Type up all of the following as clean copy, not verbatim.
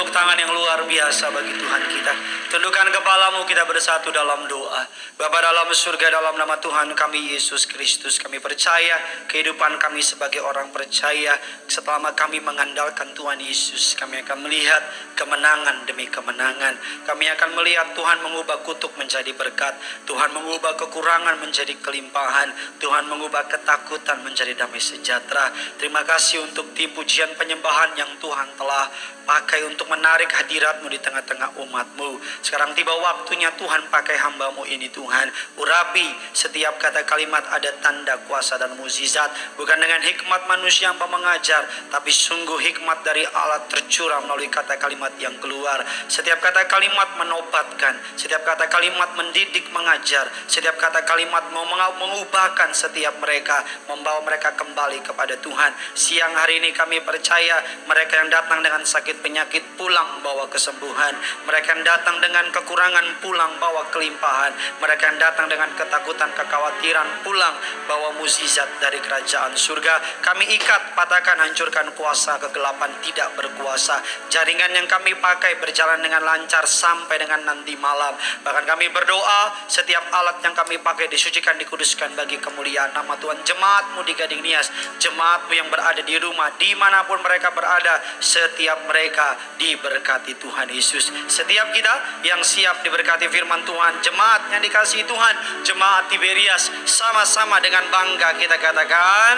tepuk tangan yang luar biasa bagi Tuhan kita. Tundukkan kepalamu, kita bersatu dalam doa. Bapa dalam surga, dalam nama Tuhan kami Yesus Kristus, kami percaya kehidupan kami sebagai orang percaya. Setelah kami mengandalkan Tuhan Yesus, kami akan melihat kemenangan demi kemenangan. Kami akan melihat Tuhan mengubah kutuk menjadi berkat. Tuhan mengubah kekurangan menjadi kelimpahan. Tuhan mengubah ketakutan menjadi damai sejahtera. Terima kasih untuk tim pujian penyembahan yang Tuhan telah pakai untuk menarik hadirat-Mu di tengah-tengah umat-Mu. Sekarang tiba waktunya Tuhan pakai hamba-Mu ini Tuhan. Urapi setiap kata kalimat ada tanda kuasa dan mukjizat. Bukan dengan hikmat manusia yang mengajar, tapi sungguh hikmat dari Allah tercurah melalui kata kalimat yang keluar. Setiap kata kalimat menobatkan, setiap kata kalimat mendidik, mengajar, setiap kata kalimat mau mengubahkan setiap mereka, membawa mereka kembali kepada Tuhan. Siang hari ini kami percaya mereka yang datang dengan sakit penyakit pulang bawa kesembuhan. Mereka yang datang dengan kekurangan pulang bawa kelimpahan. Mereka yang datang dengan ketakutan, kekhawatiran pulang bawa mukjizat dari kerajaan surga. Kami ikat, patahkan, hancurkan kuasa kegelapan tidak berkuasa. Jaringan yang kami pakai berjalan dengan lancar sampai dengan nanti malam. Bahkan kami berdoa setiap alat yang kami pakai disucikan, dikuduskan bagi kemuliaan nama Tuhan. Jemaat-Mu di Gading Nias, jemaat-Mu yang berada di rumah, dimanapun mereka berada, setiap mereka diberkati Tuhan Yesus. Setiap kita yang siap diberkati firman Tuhan, jemaat yang dikasihi Tuhan, jemaat Tiberias, sama-sama dengan bangga kita katakan,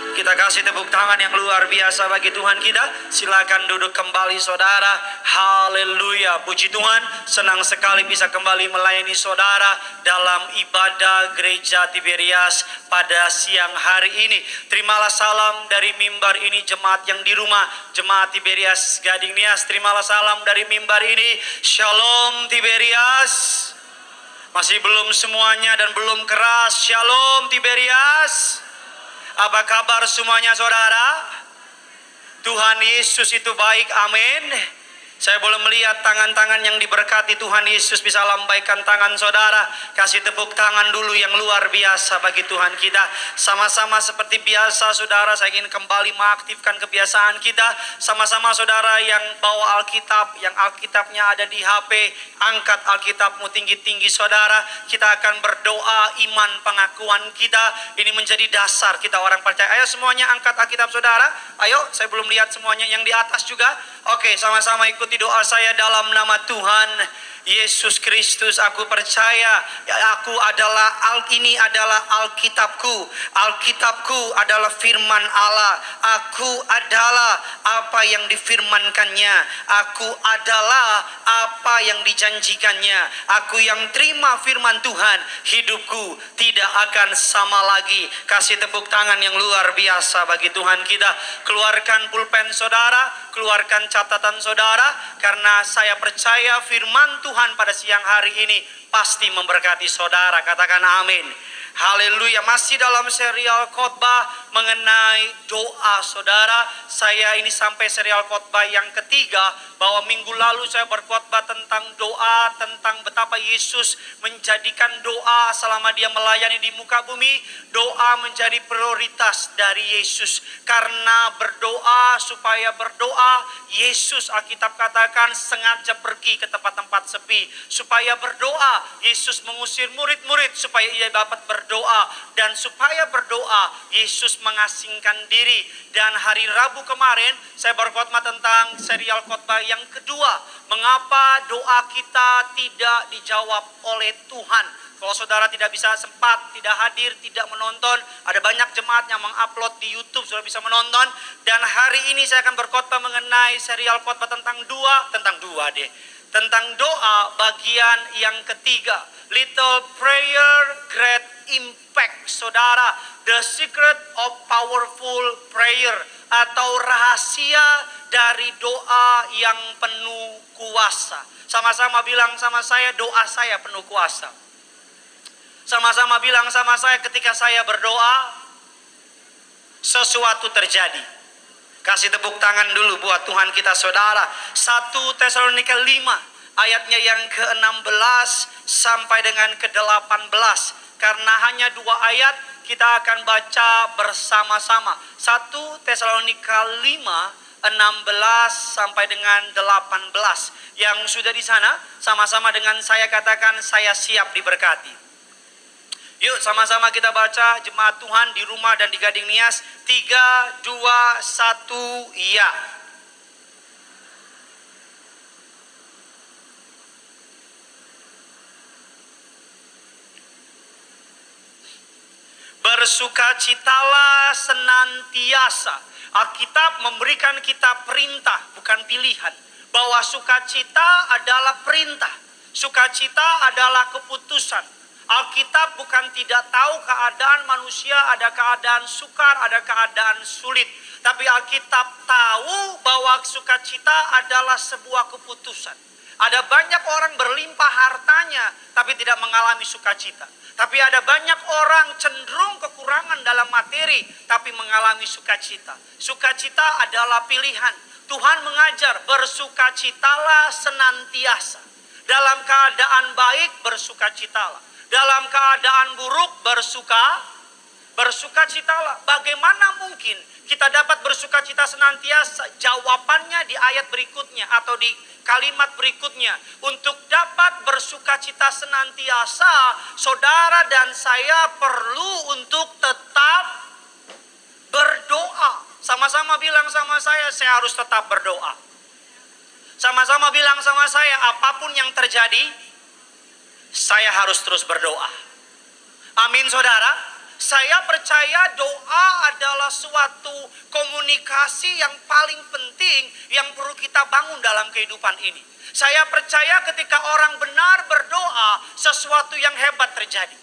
kita kasih tepuk tangan yang luar biasa bagi Tuhan kita. Silakan duduk kembali saudara. Haleluya, puji Tuhan. Senang sekali bisa kembali melayani saudara dalam ibadah gereja Tiberias pada siang hari ini. Terimalah salam dari mimbar ini jemaat yang di rumah, jemaat Tiberias Gading Nias. Terimalah salam dari mimbar ini. Shalom Tiberias. Masih belum semuanya dan belum keras. Shalom Tiberias. Apa kabar semuanya saudara? Tuhan Yesus itu baik, amin. Saya boleh melihat tangan-tangan yang diberkati Tuhan Yesus. Bisa lambaikan tangan saudara. Kasih tepuk tangan dulu yang luar biasa bagi Tuhan kita. Sama-sama seperti biasa saudara, saya ingin kembali mengaktifkan kebiasaan kita. Sama-sama saudara yang bawa Alkitab, yang Alkitabnya ada di HP, angkat Alkitabmu tinggi-tinggi saudara. Kita akan berdoa iman pengakuan kita. Ini menjadi dasar kita orang percaya. Ayo semuanya angkat Alkitab saudara. Ayo, saya belum lihat semuanya yang di atas juga. Oke, sama-sama ikuti doa saya dalam nama Tuhan Yesus Kristus. Aku percaya aku adalah ini adalah Alkitabku. Alkitabku adalah firman Allah. Aku adalah apa yang difirmankannya. Aku adalah apa yang dijanjikannya. Aku yang terima firman Tuhan, hidupku tidak akan sama lagi. Kasih tepuk tangan yang luar biasa bagi Tuhan kita. Keluarkan pulpen saudara, keluarkan catatan saudara, karena saya percaya firman Tuhan pada siang hari ini pasti memberkati saudara. Katakan amin. Haleluya. Masih dalam serial khotbah mengenai doa saudara. Saya ini sampai serial khotbah yang ketiga, bahwa minggu lalu saya berkhotbah tentang doa, tentang betapa Yesus menjadikan doa selama dia melayani di muka bumi. Doa menjadi prioritas dari Yesus. Karena berdoa, supaya berdoa, Yesus Alkitab katakan sengaja pergi ke tempat-tempat sepi. Supaya berdoa, Yesus mengusir murid-murid supaya ia dapat berdoa. Dan supaya berdoa, Yesus mengasingkan diri. Dan hari Rabu kemarin saya berkhotbah tentang serial khotbah yang kedua, mengapa doa kita tidak dijawab oleh Tuhan. Kalau saudara tidak bisa sempat, tidak hadir, tidak menonton, ada banyak jemaat yang mengupload di YouTube, sudah bisa menonton. Dan hari ini saya akan berkhotbah mengenai serial khotbah tentang doa bagian yang ketiga. Little prayer, great impact. Saudara, the secret of powerful prayer, atau rahasia dari doa yang penuh kuasa. Sama-sama bilang sama saya, doa saya penuh kuasa. Sama-sama bilang sama saya, ketika saya berdoa, sesuatu terjadi. Kasih tepuk tangan dulu buat Tuhan kita saudara. 1 Tesalonika 5 ayatnya yang ke-16 sampai dengan ke-18. Karena hanya 2 ayat kita akan baca bersama-sama. 1 Tesalonika 5 16 sampai dengan 18. Yang sudah di sana, sama-sama dengan saya katakan, saya siap diberkati. Yuk sama-sama kita baca, jemaat Tuhan di rumah dan di Gading Nias. 3, 2, 1, ya. Bersukacitalah senantiasa. Alkitab memberikan kita perintah, bukan pilihan. Bahwa sukacita adalah perintah. Sukacita adalah keputusan. Alkitab bukan tidak tahu keadaan manusia, ada keadaan sukar, ada keadaan sulit. Tapi Alkitab tahu bahwa sukacita adalah sebuah keputusan. Ada banyak orang berlimpah hartanya, tapi tidak mengalami sukacita. Tapi ada banyak orang cenderung kekurangan dalam materi, tapi mengalami sukacita. Sukacita adalah pilihan. Tuhan mengajar, bersukacitalah senantiasa. Dalam keadaan baik, bersukacitalah. Dalam keadaan buruk, bersukacitalah. Bagaimana mungkin kita dapat bersukacita senantiasa? Jawabannya di ayat berikutnya atau di kalimat berikutnya. Untuk dapat bersukacita senantiasa, saudara dan saya perlu untuk tetap berdoa. Sama-sama bilang sama saya harus tetap berdoa. Sama-sama bilang sama saya, apapun yang terjadi, saya harus terus berdoa. Amin saudara. Saya percaya doa adalah suatu komunikasi yang paling penting yang perlu kita bangun dalam kehidupan ini. Saya percaya ketika orang benar berdoa, sesuatu yang hebat terjadi.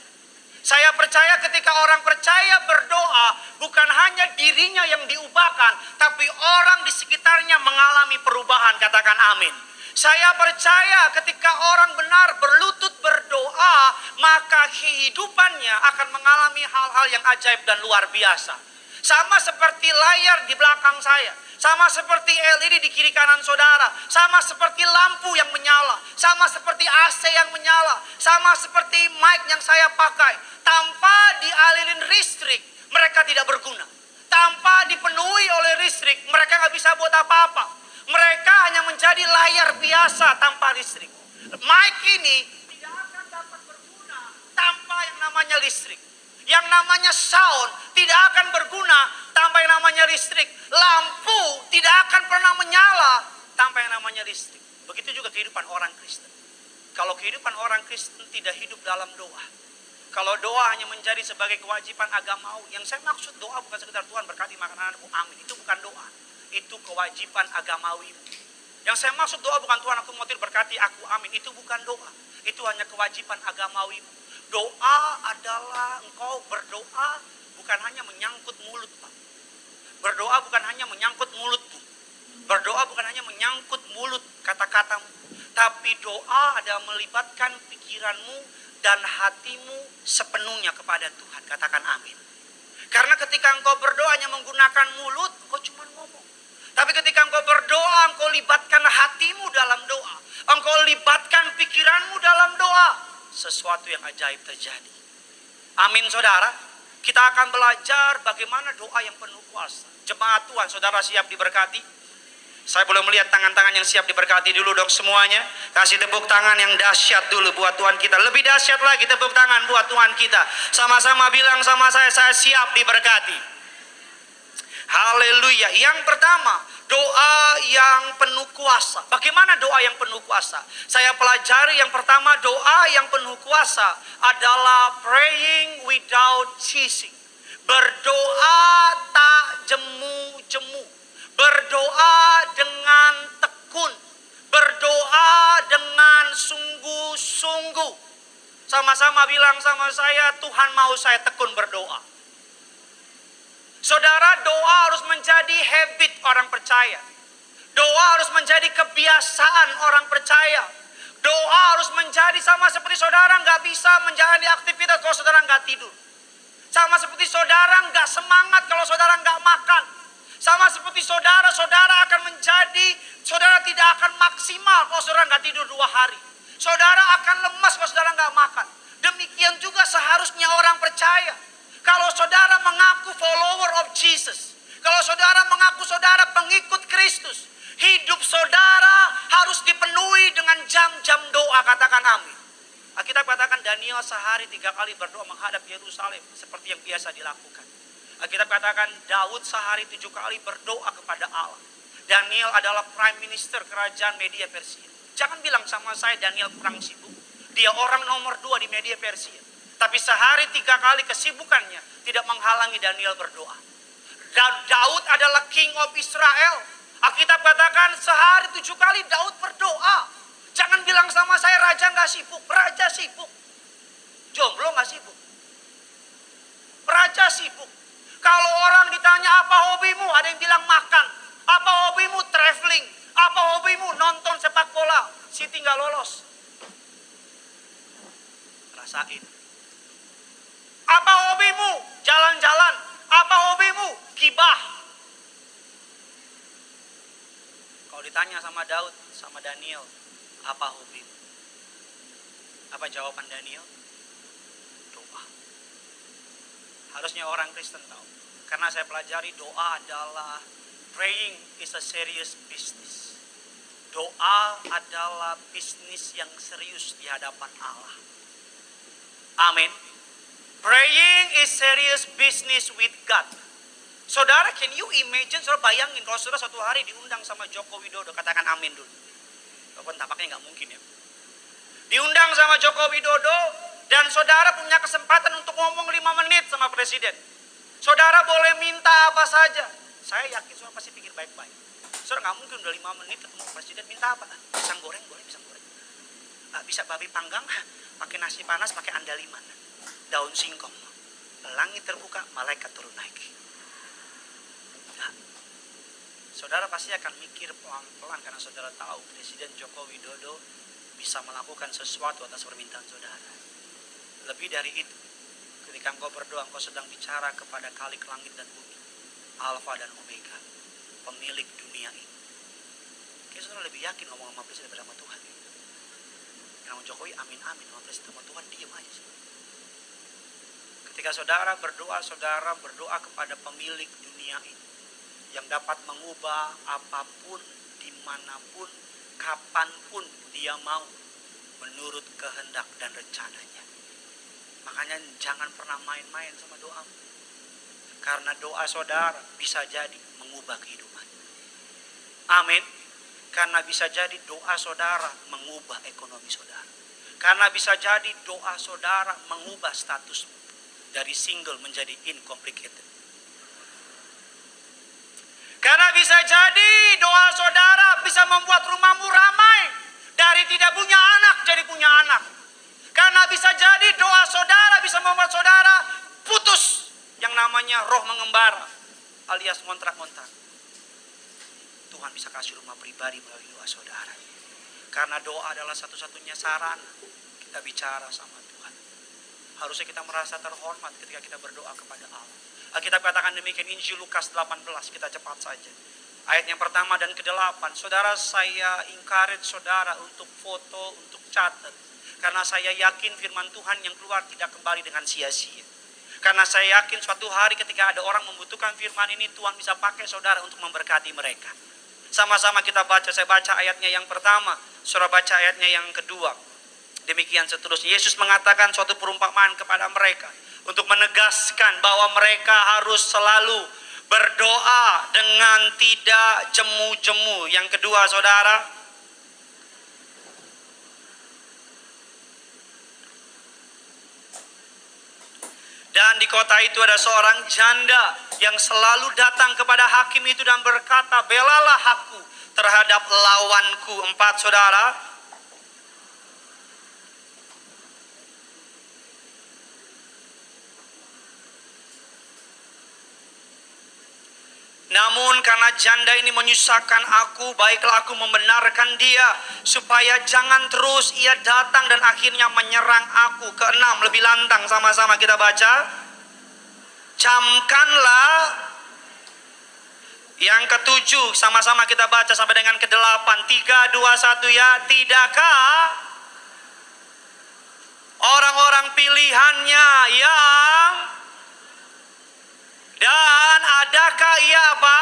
Saya percaya ketika orang percaya berdoa, bukan hanya dirinya yang diubahkan, tapi orang di sekitarnya mengalami perubahan. Katakan amin. Saya percaya ketika orang benar berlutut berdoa, maka kehidupannya akan mengalami hal-hal yang ajaib dan luar biasa. Sama seperti layar di belakang saya, sama seperti LED di kiri kanan saudara, sama seperti lampu yang menyala, sama seperti AC yang menyala, sama seperti mic yang saya pakai. Tanpa dialirin listrik, mereka tidak berguna. Tanpa dipenuhi oleh listrik, mereka nggak bisa buat apa-apa. Mereka hanya menjadi layar biasa tanpa listrik. Mic ini tidak akan dapat berguna tanpa yang namanya listrik. Yang namanya sound tidak akan berguna tanpa yang namanya listrik. Lampu tidak akan pernah menyala tanpa yang namanya listrik. Begitu juga kehidupan orang Kristen. Kalau kehidupan orang Kristen tidak hidup dalam doa, kalau doa hanya menjadi sebagai kewajiban agamawi, yang saya maksud doa bukan sekedar Tuhan berkati makanan anakku, amin. Itu bukan doa. Itu kewajiban agamawi. Yang saya maksud doa bukan Tuhan aku mau berkati aku amin. Itu bukan doa. Itu hanya kewajiban agamawi. Doa adalah engkau berdoa bukan hanya menyangkut mulut, Pak. Berdoa bukan hanya menyangkut mulutmu. Berdoa bukan hanya menyangkut mulut kata-katamu. Tapi doa adalah melibatkan pikiranmu dan hatimu sepenuhnya kepada Tuhan. Katakan amin. Karena ketika engkau berdoa hanya menggunakan mulut, engkau cuma ngomong. Tapi ketika engkau berdoa, engkau libatkan hatimu dalam doa. Engkau libatkan pikiranmu dalam doa. Sesuatu yang ajaib terjadi. Amin saudara. Kita akan belajar bagaimana doa yang penuh kuasa. Jemaat Tuhan, saudara siap diberkati? Saya boleh melihat tangan-tangan yang siap diberkati dulu dong semuanya. Kasih tepuk tangan yang dahsyat dulu buat Tuhan kita. Lebih dahsyat lagi tepuk tangan buat Tuhan kita. Sama-sama bilang sama saya siap diberkati. Haleluya. Yang pertama, doa yang penuh kuasa. Bagaimana doa yang penuh kuasa? Saya pelajari yang pertama, doa yang penuh kuasa adalah praying without ceasing. Berdoa tak jemu-jemu. Berdoa dengan tekun. Berdoa dengan sungguh-sungguh. Sama-sama bilang sama saya, Tuhan mau saya tekun berdoa. Saudara, doa harus menjadi habit orang percaya. Doa harus menjadi kebiasaan orang percaya. Doa harus menjadi sama seperti saudara nggak bisa menjalani aktivitas kalau saudara nggak tidur. Sama seperti saudara nggak semangat kalau saudara nggak makan. Sama seperti saudara saudara tidak akan maksimal kalau saudara nggak tidur 2 hari. Saudara akan lemas kalau saudara nggak makan. Demikian juga seharusnya orang percaya. Kalau saudara mengaku follower of Jesus, kalau saudara mengaku saudara mengikut Kristus, hidup saudara harus dipenuhi dengan jam-jam doa. Katakan amin. Alkitab katakan Daniel sehari 3 kali berdoa menghadap Yerusalem seperti yang biasa dilakukan. Alkitab katakan Daud sehari 7 kali berdoa kepada Allah. Daniel adalah prime minister kerajaan Media Persia. Jangan bilang sama saya Daniel kurang sibuk. Dia orang nomor 2 di Media Persia. Tapi sehari 3 kali kesibukannya tidak menghalangi Daniel berdoa. Dan Daud adalah king of Israel. Alkitab katakan sehari 7 kali Daud berdoa. Jangan bilang sama saya raja gak sibuk. Raja sibuk. Jomblo gak sibuk. Raja sibuk. Kalau orang ditanya apa hobimu, ada yang bilang makan. Apa hobimu? Traveling. Apa hobimu? Nonton sepak bola. Siti gak lolos. Rasain. Apa hobimu? Jalan-jalan. Apa hobimu? Gibah. Kalau ditanya sama Daud, sama Daniel, apa hobimu? Apa jawaban Daniel? Doa. Harusnya orang Kristen tahu. Karena saya pelajari doa adalah, praying is a serious business. Doa adalah bisnis yang serius di hadapan Allah. Amin. Praying is serious business with God. Saudara, can you imagine, saudara bayangin kalau saudara suatu hari diundang sama Joko Widodo, katakan amin dulu. Walaupun tampaknya nggak mungkin ya. Diundang sama Joko Widodo dan saudara punya kesempatan untuk ngomong 5 menit sama presiden. Saudara boleh minta apa saja. Saya yakin saudara pasti pikir baik-baik. Saudara nggak mungkin udah 5 menit ketemu presiden minta apa? Pisang goreng, boleh pisang goreng. Bisa babi panggang, pakai nasi panas, pakai andaliman. Daun singkong. Langit terbuka, malaikat turun naik. Nah, saudara pasti akan mikir pelan-pelan karena saudara tahu Presiden Joko Widodo bisa melakukan sesuatu atas permintaan saudara. Lebih dari itu, ketika engkau berdoa, engkau sedang bicara kepada Khalik langit dan bumi, Alfa dan Omega, pemilik dunia ini. Kayaknya saudara lebih yakin ngomong sama Presiden daripada sama Tuhan. Yang Jokowi amin-amin, sama Presiden sama Tuhan diam aja. Ketika saudara berdoa kepada pemilik dunia ini yang dapat mengubah apapun, dimanapun, kapanpun dia mau menurut kehendak dan rencananya. Makanya jangan pernah main-main sama doamu. Karena doa saudara bisa jadi mengubah kehidupan. Amin. Karena bisa jadi doa saudara mengubah ekonomi saudara. Karena bisa jadi doa saudara mengubah statusmu dari single menjadi incomplicated. Karena bisa jadi doa saudara bisa membuat rumahmu ramai. Dari tidak punya anak jadi punya anak. Karena bisa jadi doa saudara bisa membuat saudara putus yang namanya roh mengembara alias ngontrak-ngontrak. Tuhan bisa kasih rumah pribadi melalui doa saudara. Karena doa adalah satu-satunya sarana kita bicara sama Tuhan. Harusnya kita merasa terhormat ketika kita berdoa kepada Allah. Alkitab katakan demikian, Injil Lukas 18, kita cepat saja. Ayat yang pertama dan ke-8. Saudara, saya encourage saudara untuk foto, untuk catat. Karena saya yakin firman Tuhan yang keluar tidak kembali dengan sia-sia. Karena saya yakin suatu hari ketika ada orang membutuhkan firman ini, Tuhan bisa pakai saudara untuk memberkati mereka. Sama-sama kita baca, saya baca ayatnya yang pertama, saudara baca ayatnya yang kedua. Demikian seterusnya. Yesus mengatakan suatu perumpamaan kepada mereka untuk menegaskan bahwa mereka harus selalu berdoa dengan tidak jemu-jemu. Yang kedua, saudara, dan di kota itu ada seorang janda yang selalu datang kepada hakim itu dan berkata, belalah aku terhadap lawanku. 4, saudara. Namun karena janda ini menyusahkan aku, baiklah aku membenarkan dia, supaya jangan terus ia datang dan akhirnya menyerang aku. Ke-6, lebih lantang, sama-sama kita baca. Camkanlah. Yang ke-7, sama-sama kita baca sampai dengan ke-8. 3, 2, 1 ya. Tidakkah orang-orang pilihannya yang... Dan adakah ia apa?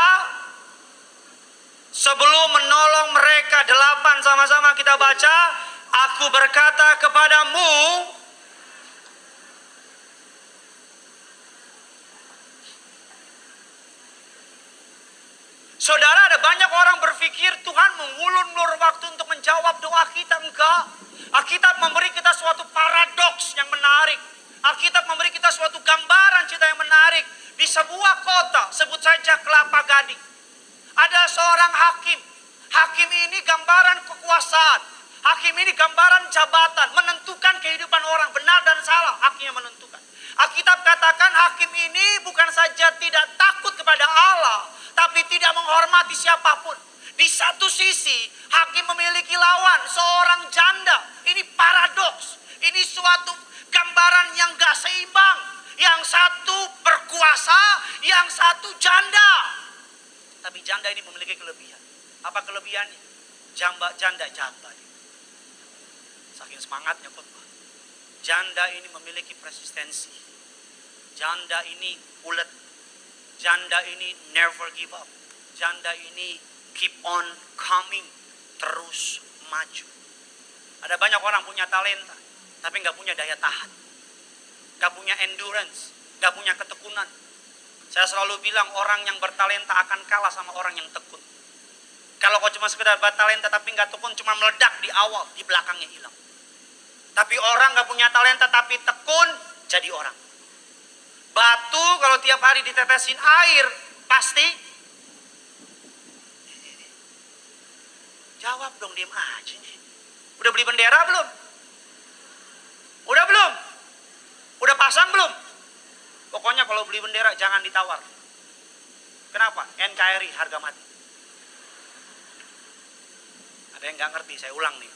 Sebelum menolong mereka 8, sama-sama kita baca. Aku berkata kepadamu, saudara, ada banyak orang berpikir Tuhan mengulur-ulur waktu untuk menjawab doa kita. Enggak. Alkitab memberi kita suatu paradoks yang menarik. Alkitab memberi kita suatu gambaran cerita yang menarik. Di sebuah kota, sebut saja Kelapa Gading, ada seorang hakim. Hakim ini gambaran kekuasaan. Hakim ini gambaran jabatan, menentukan kehidupan orang, benar dan salah, hakimnya menentukan. Alkitab katakan hakim ini bukan saja tidak takut kepada Allah, tapi tidak menghormati siapapun. Di satu sisi, hakim memiliki lawan, seorang janda. Ini paradoks. Ini suatu gambaran yang gak seimbang. Yang satu berkuasa, yang satu janda. Tapi janda ini memiliki kelebihan. Apa kelebihannya? Janda jabat. Saking semangatnya khotbah. Janda ini memiliki persistensi. Janda ini ulet. Janda ini never give up. Janda ini keep on coming. Terus maju. Ada banyak orang punya talenta, tapi gak punya daya tahan. Gak punya endurance. Gak punya ketekunan. Saya selalu bilang orang yang bertalenta akan kalah sama orang yang tekun. Kalau kau cuma sekedar bertalenta tapi gak tekun, cuma meledak di awal, di belakangnya hilang. Tapi orang gak punya talenta tapi tekun, jadi orang. Batu kalau tiap hari ditetesin air, pasti. Jawab dong, diem aja nih. Udah beli bendera belum? Udah belum? Udah pasang belum? Pokoknya kalau beli bendera jangan ditawar. Kenapa? NKRI harga mati. Ada yang gak ngerti, saya ulang nih.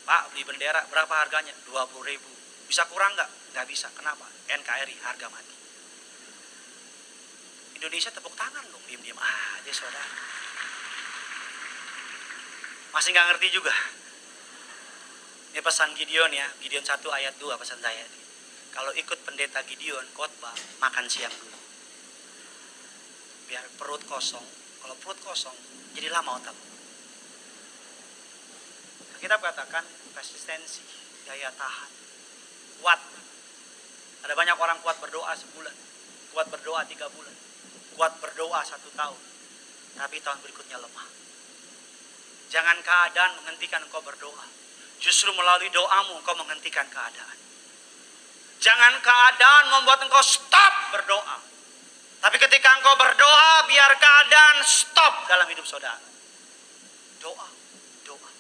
Pak, beli bendera berapa harganya? 20.000. Bisa kurang gak? Gak bisa. Kenapa? NKRI harga mati. Indonesia tepuk tangan dong, diam-diam aja saudara. Masih gak ngerti juga. Ini pesan Gideon ya, Gideon 1 ayat 2 pesan saya. Kalau ikut pendeta Gideon khotbah, makan siang dulu. Biar perut kosong. Kalau perut kosong, jadi lama otak. Kita katakan persistensi, daya tahan, kuat. Ada banyak orang kuat berdoa sebulan, kuat berdoa 3 bulan, kuat berdoa 1 tahun, tapi tahun berikutnya lemah. Jangan keadaan menghentikan engkau berdoa. Justru melalui doamu engkau menghentikan keadaan. Jangan keadaan membuat engkau stop berdoa. Tapi ketika engkau berdoa, biar keadaan stop dalam hidup saudara. Doa, doa.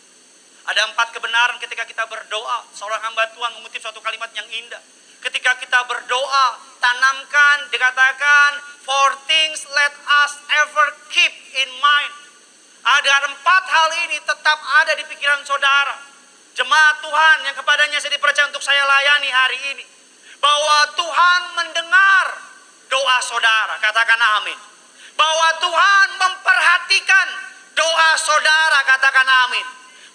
Ada 4 kebenaran ketika kita berdoa. Seorang hamba Tuhan mengutip suatu kalimat yang indah. Ketika kita berdoa, tanamkan, dikatakan, 4 things let us ever keep in mind. Ada 4 hal ini tetap ada di pikiran saudara. Jemaat Tuhan yang kepadanya saya dipercaya untuk saya layani hari ini. Bahwa Tuhan mendengar doa saudara. Katakan amin. Bahwa Tuhan memperhatikan doa saudara. Katakan amin.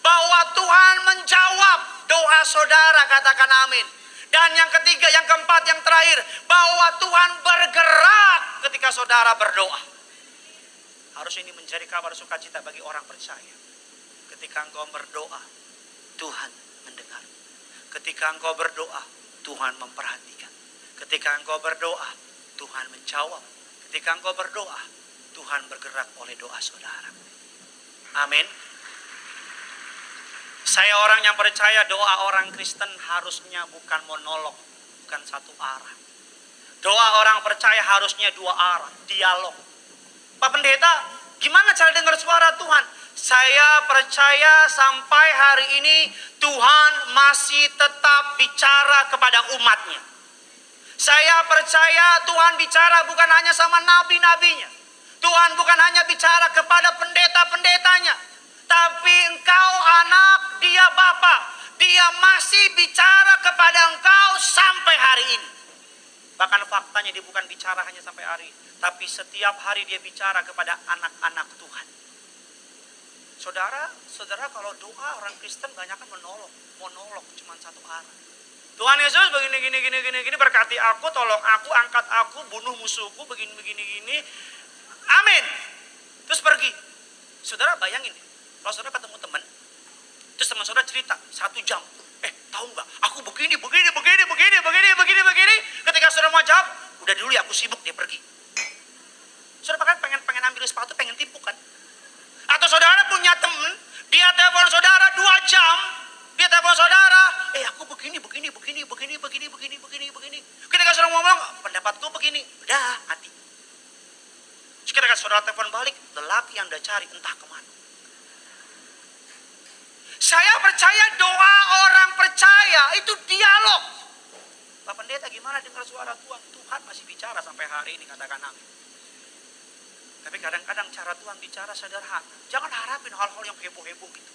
Bahwa Tuhan menjawab doa saudara. Katakan amin. Dan yang ketiga, yang keempat, yang terakhir. Bahwa Tuhan bergerak ketika saudara berdoa. Harus ini menjadi kabar sukacita bagi orang percaya. Ketika engkau berdoa, Tuhan mendengar. Ketika engkau berdoa, Tuhan memperhatikan. Ketika engkau berdoa, Tuhan menjawab. Ketika engkau berdoa, Tuhan bergerak oleh doa saudara. Amin. Saya orang yang percaya doa orang Kristen harusnya bukan monolog, bukan satu arah. Doa orang percaya harusnya 2 arah, dialog. Pak Pendeta, gimana cara dengar suara Tuhan? Saya percaya sampai hari ini Tuhan masih tetap bicara kepada umatnya. Saya percaya Tuhan bicara bukan hanya sama nabi-nabinya. Tuhan bukan hanya bicara kepada pendeta-pendetanya. Tapi engkau anak, dia bapa. Dia masih bicara kepada engkau sampai hari ini. Bahkan faktanya dia bukan bicara hanya sampai hari ini. Tapi setiap hari dia bicara kepada anak-anak Tuhan. Saudara kalau doa orang Kristen banyak kan monolog cuma satu arah. Tuhan Yesus begini berkati aku, tolong aku, angkat aku, bunuh musuhku begini. Amin. Terus pergi. Saudara bayangin, kalau saudara ketemu teman, terus teman saudara cerita 1 jam. Tahu nggak? Aku begini. Ketika saudara mau jawab, udah dulu ya, aku sibuk, dia pergi. Saudara kan pengen ambil sepatu, pengen tipu kan? Atau saudara punya teman, dia telepon saudara 2 jam, dia telepon saudara, aku begini. Ketika saudara ngomong, pendapatku begini, udah mati. Ketika saudara telepon balik, lelaki yang anda cari entah kemana. Saya percaya doa orang percaya itu dialog. Pak Pendeta, gimana dengar suara Tuhan? Tuhan masih bicara sampai hari ini, katakan amin. Tapi kadang-kadang cara Tuhan bicara sederhana. Jangan harapin hal-hal yang heboh-heboh gitu.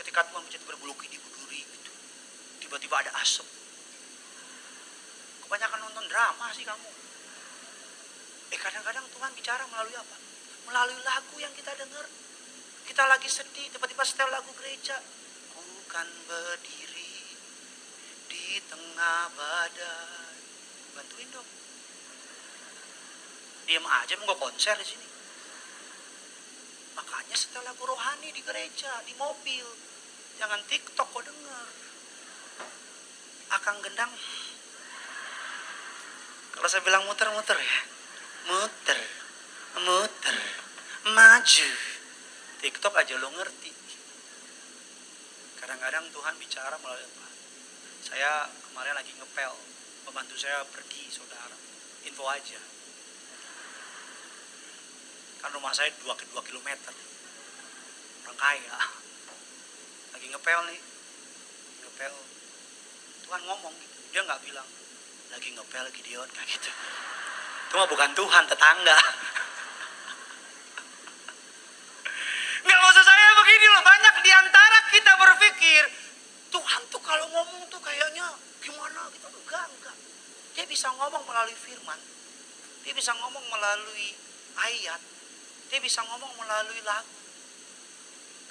Ketika Tuhan menjadi berbulu duri gitu, tiba-tiba ada asap. Kebanyakan nonton drama sih kamu. Kadang-kadang Tuhan bicara melalui apa? Melalui lagu yang kita dengar. Kita lagi sedih, tiba-tiba setel lagu gereja. Bukan berdiri di tengah badai. Bantuin dong. Diam aja, mau konser di sini. Makanya setel lagu rohani di gereja, di mobil. Jangan TikTok kok denger. Akang gendang. Kalau saya bilang muter-muter ya. Muter. Maju. TikTok aja lo ngerti. Kadang-kadang Tuhan bicara melalui apa? Saya kemarin lagi ngepel. Pembantu saya pergi, saudara. Info aja. Kan rumah saya 2 kilometer. Orang kaya. Lagi ngepel nih. Tuhan ngomong gitu. Dia gak bilang, lagi ngepel Gideon, kayak gitu. Itu mah bukan Tuhan, tetangga. Gak maksud saya begini loh. Banyak diantara kita berpikir, Tuhan tuh kalau ngomong tuh kayaknya gimana gitu. Enggak. Dia bisa ngomong melalui firman. Dia bisa ngomong melalui ayat. Dia bisa ngomong melalui lagu.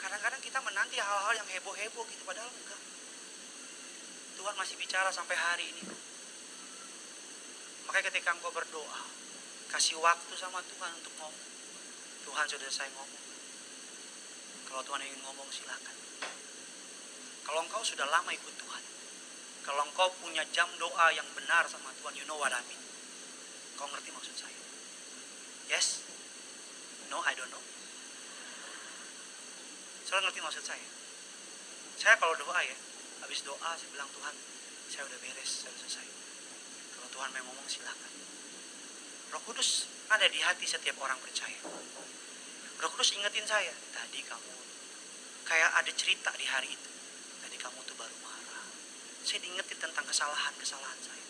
Kadang-kadang kita menanti hal-hal yang heboh-heboh gitu, padahal enggak. Tuhan masih bicara sampai hari ini. Makanya ketika engkau berdoa, kasih waktu sama Tuhan untuk ngomong. Tuhan sudah selesai ngomong. Kalau Tuhan ingin ngomong, silakan. Kalau engkau sudah lama ikut Tuhan, kalau engkau punya jam doa yang benar sama Tuhan, you know what I mean. Kau ngerti maksud saya? Yes? No, I don't know. Saudara ngerti maksud saya? Saya kalau doa ya, habis doa saya bilang, Tuhan, saya udah beres, saya udah selesai. Kalau Tuhan mau ngomong, silakan. Roh Kudus ada di hati setiap orang percaya. Roh Kudus ingetin saya, tadi kamu kayak ada cerita di hari itu. Tadi kamu tuh baru marah. Saya diingetin tentang kesalahan saya.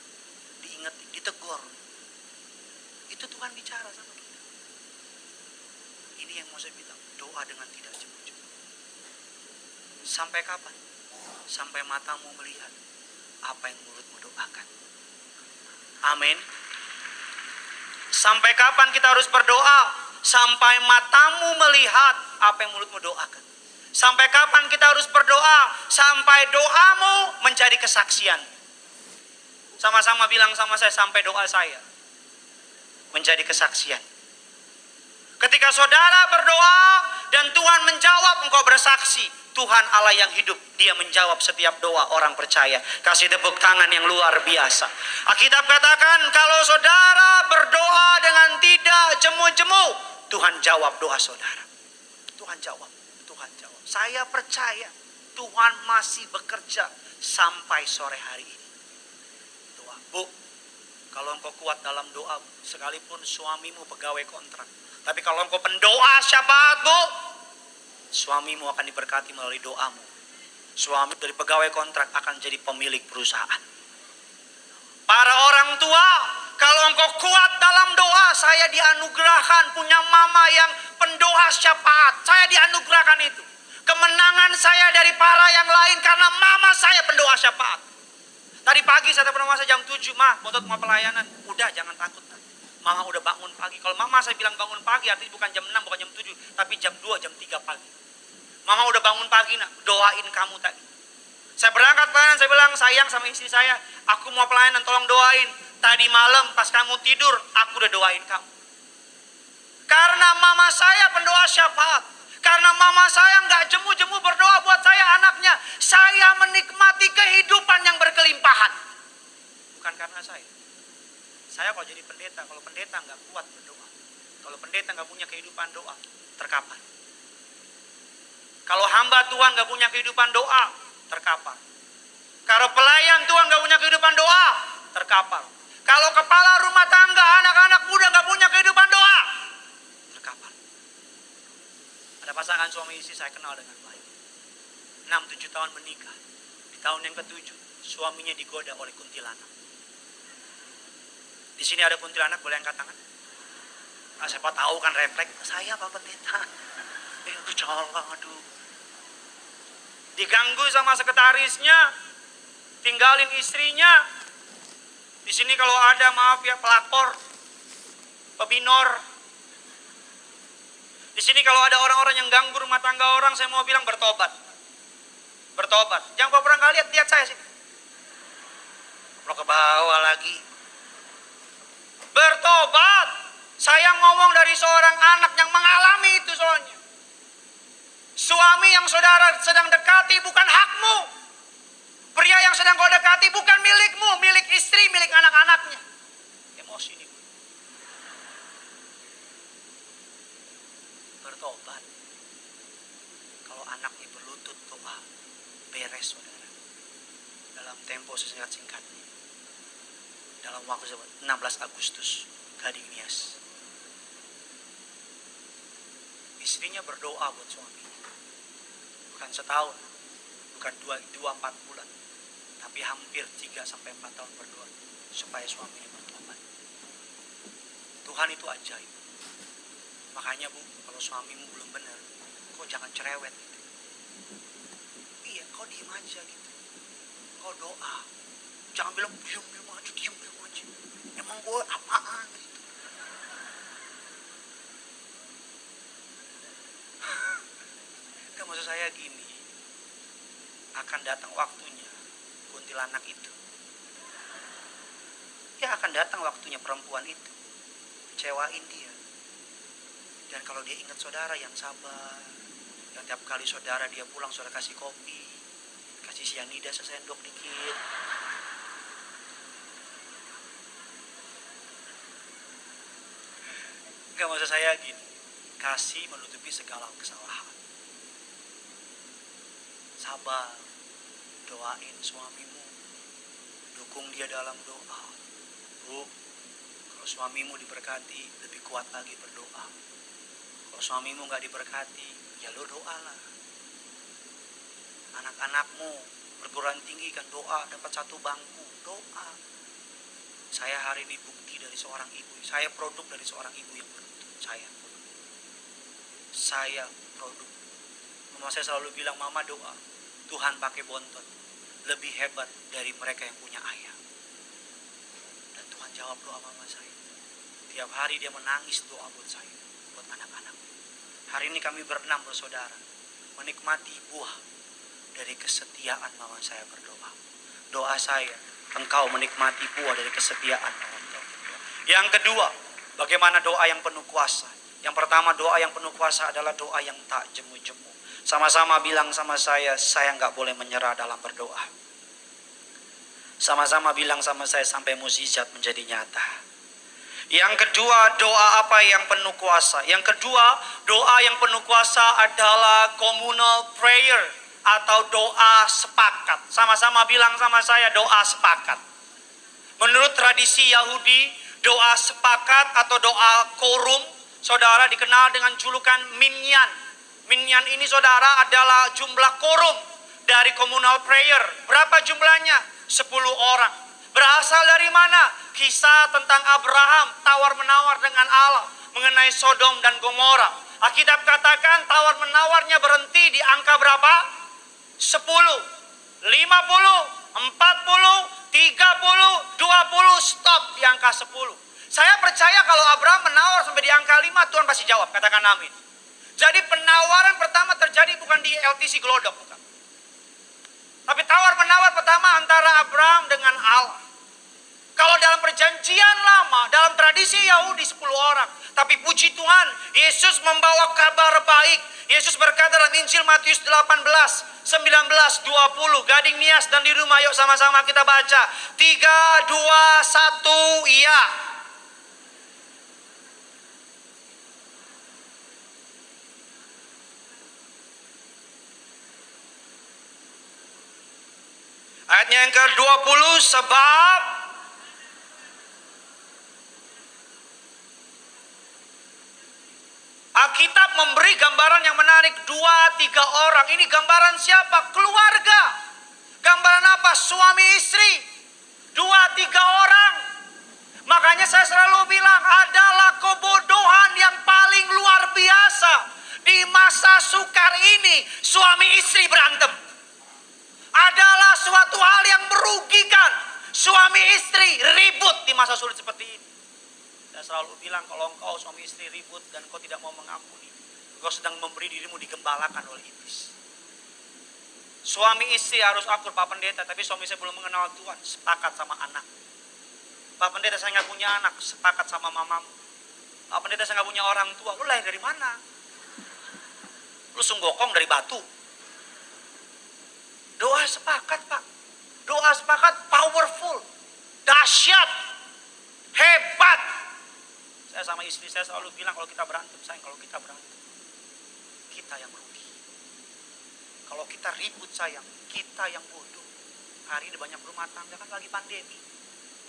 Diingetin, ditegur. Itu Tuhan bicara sama kita. Ini yang mau saya bilang, doa dengan tidak jemu-jemu. Sampai kapan? Sampai matamu melihat apa yang mulutmu doakan. Amin. Sampai kapan kita harus berdoa? Sampai matamu melihat apa yang mulutmu doakan. Sampai kapan kita harus berdoa? Sampai doamu menjadi kesaksian. Sama-sama bilang sama saya, sampai doa saya menjadi kesaksian. Ketika saudara berdoa dan Tuhan menjawab, engkau bersaksi. Tuhan Allah yang hidup, dia menjawab setiap doa orang percaya. Kasih tepuk tangan yang luar biasa. Alkitab katakan, kalau saudara berdoa dengan tidak jemu-jemu, Tuhan jawab doa saudara. Tuhan jawab. Saya percaya Tuhan masih bekerja sampai sore hari ini. Doa, Bu, kalau engkau kuat dalam doa, sekalipun suamimu pegawai kontrak, tapi kalau engkau pendoa syafaat, Bu, suamimu akan diberkati melalui doamu. Suami dari pegawai kontrak akan jadi pemilik perusahaan. Para orang tua, kalau engkau kuat dalam doa, saya dianugerahkan punya mama yang pendoa syafaat. Saya dianugerahkan itu. Kemenangan saya dari para yang lain karena mama saya pendoa syafaat. Tadi pagi saya telepon mama saya jam 7, Ma, Botot mau pelayanan. Udah, jangan takut. Mama udah bangun pagi. Kalau mama saya bilang bangun pagi, artinya bukan jam 6, bukan jam 7, tapi jam 2, jam 3 pagi. Mama udah bangun pagi, nak, doain kamu tadi. Saya berangkat pelayanan, saya bilang, sayang sama istri saya, aku mau pelayanan, tolong doain. Tadi malam pas kamu tidur, aku udah doain kamu. Karena mama saya pendoa syafaat. Karena mama saya nggak jemu-jemu berdoa buat saya anaknya. Saya menikmati kehidupan yang berkelimpahan. Bukan karena saya. Saya kalau jadi pendeta, kalau pendeta nggak kuat berdoa. Kalau pendeta nggak punya kehidupan doa, terkapar. Kalau hamba Tuhan nggak punya kehidupan doa, terkapar. Kalau pelayan Tuhan nggak punya kehidupan doa, terkapar. Kalau kepala rumah tangga, anak-anak muda nggak punya kehidupan doa, terkapar. Ada pasangan suami istri saya kenal dengan baik. 6-7 tahun menikah. Di tahun yang ke-7, suaminya digoda oleh kuntilanak. Di sini ada kuntilanak, boleh angkat tangan? Nah, siapa tahu kan refleks, saya Pak Pendeta. Aduh, jangan, aduh. Diganggu sama sekretarisnya, tinggalin istrinya. Di sini kalau ada, maaf ya, pelakor, pebinor. Di sini kalau ada orang-orang yang ganggu rumah tangga orang, saya mau bilang bertobat. Bertobat. Jangan pernah kali lihat saya sih. Kalau ke bawah lagi. Bertobat. Saya ngomong dari seorang anak yang mengalami itu soalnya. Suami yang saudara sedang dekati bukan hakmu. Pria yang sedang kau dekati bukan milikmu, milik istri, milik anak-anaknya. Emosi nih. Bertobat. Kalau anaknya berlutut doa, beres saudara. Dalam tempo sesingkat-singkatnya. Dalam waktu 16 Agustus, Gading Nias. Istrinya berdoa buat suaminya. Bukan setahun, bukan 2-4 bulan. Tapi hampir 3-4 tahun berdoa supaya suaminya bertobat. Tuhan itu ajaib. Makanya Bu, kalau suamimu belum benar, kau jangan cerewet gitu. Iya, kau diem aja gitu. Kau doa. Jangan bilang diam aja. Emang gue apaan gitu. Gak, maksud saya gini. Akan datang waktunya kuntilanak itu. Ya akan datang waktunya perempuan itu. Kecewain dia. Dan kalau dia ingat saudara yang sabar, yang tiap kali saudara dia pulang saudara kasih kopi, kasih sianida sesendok dikit. Enggak, maksud saya gini. Kasih menutupi segala kesalahan. Sabar. Doain suamimu. Dukung dia dalam doa. Bu, kalau suamimu diberkati, lebih kuat lagi berdoa. Kalau suamimu gak diberkati, ya lo doalah. Anak-anakmu perguruan tinggi kan doa, dapat 1 bangku, doa. Saya hari ini bukti dari seorang ibu. Saya produk dari seorang ibu yang beruntung. Saya produk. Mama saya selalu bilang, mama doa. Tuhan pakai bontot. Lebih hebat dari mereka yang punya ayah. Dan Tuhan jawab doa mama saya. Tiap hari dia menangis doa buat saya. Buat anak-anak. Hari ini kami berenam bersaudara. Menikmati buah dari kesetiaan mama saya berdoa. Doa saya, engkau menikmati buah dari kesetiaan mama engkau berdoa. Yang kedua, bagaimana doa yang penuh kuasa? Yang pertama, doa yang penuh kuasa adalah doa yang tak jemu-jemu. Sama-sama bilang sama saya gak boleh menyerah dalam berdoa. Sama-sama bilang sama saya sampai mukjizat menjadi nyata. Yang kedua, doa apa yang penuh kuasa? Yang kedua, doa yang penuh kuasa adalah communal prayer atau doa sepakat. Sama-sama bilang sama saya doa sepakat. Menurut tradisi Yahudi, doa sepakat atau doa korum, saudara, dikenal dengan julukan minyan. Minyan ini saudara adalah jumlah korum dari communal prayer. Berapa jumlahnya? 10 orang. Berasal dari mana? Kisah tentang Abraham tawar-menawar dengan Allah mengenai Sodom dan Gomora. Alkitab katakan tawar-menawarnya berhenti di angka berapa? 10, 50, 40, 30, 20, stop di angka 10. Saya percaya kalau Abraham menawar sampai di angka 5, Tuhan pasti jawab. Katakan amin. Jadi penawaran pertama terjadi bukan di LTC Glodok, bukan. Tapi tawar-menawar pertama antara Abraham dengan Allah. Kalau dalam perjanjian lama, dalam tradisi Yahudi 10 orang. Tapi puji Tuhan, Yesus membawa kabar baik. Yesus berkata dalam Injil Matius 18, 19, 20. Gading Nias dan di rumah, yuk sama-sama kita baca. 3, 2, 1, iya. Ayatnya yang ke-20, sebab Alkitab memberi gambaran yang menarik. 2-3 orang. Ini gambaran siapa? Keluarga. Gambaran apa? Suami istri. 2-3 orang. Makanya saya selalu bilang, adalah kebodohan yang paling luar biasa. Di masa sukar ini, suami istri berantem. Adalah suatu hal yang merugikan. Suami istri ribut di masa sulit seperti ini. Saya selalu bilang, kalau engkau suami istri ribut dan engkau tidak mau mengampuni, engkau sedang memberi dirimu digembalakan oleh iblis. Suami istri harus akur, Pak Pendeta, tapi suami saya belum mengenal Tuhan. Sepakat sama anak. Pak Pendeta, saya nggak punya anak. Sepakat sama mamamu. Pak Pendeta, saya nggak punya orang tua. Lu lahir dari mana? Lu sunggokong dari batu. Doa sepakat, Pak. Doa sepakat powerful. Dahsyat. Hebat. Saya sama istri saya selalu bilang, kalau kita berantem, sayang, kalau kita berantem, kita yang rugi. Kalau kita ribut, sayang, kita yang bodoh. Hari ini banyak rumah tangga kan lagi pandemi.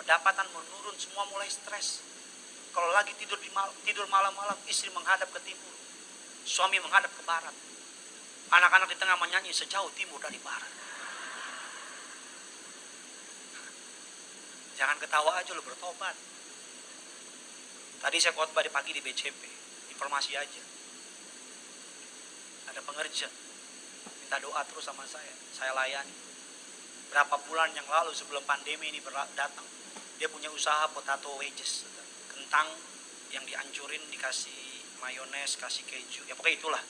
Pendapatan menurun, semua mulai stres. Kalau lagi tidur malam-malam, istri menghadap ke timur, suami menghadap ke barat. Anak-anak di tengah menyanyi sejauh timur dari barat. Jangan ketawa aja, lo bertobat. Tadi saya khotbah di pagi di BCP, informasi aja. Ada pengerja, minta doa terus sama saya layani. Berapa bulan yang lalu sebelum pandemi ini datang, dia punya usaha potato wedges, kentang yang dihancurin dikasih mayones, kasih keju, ya pokoknya itulah.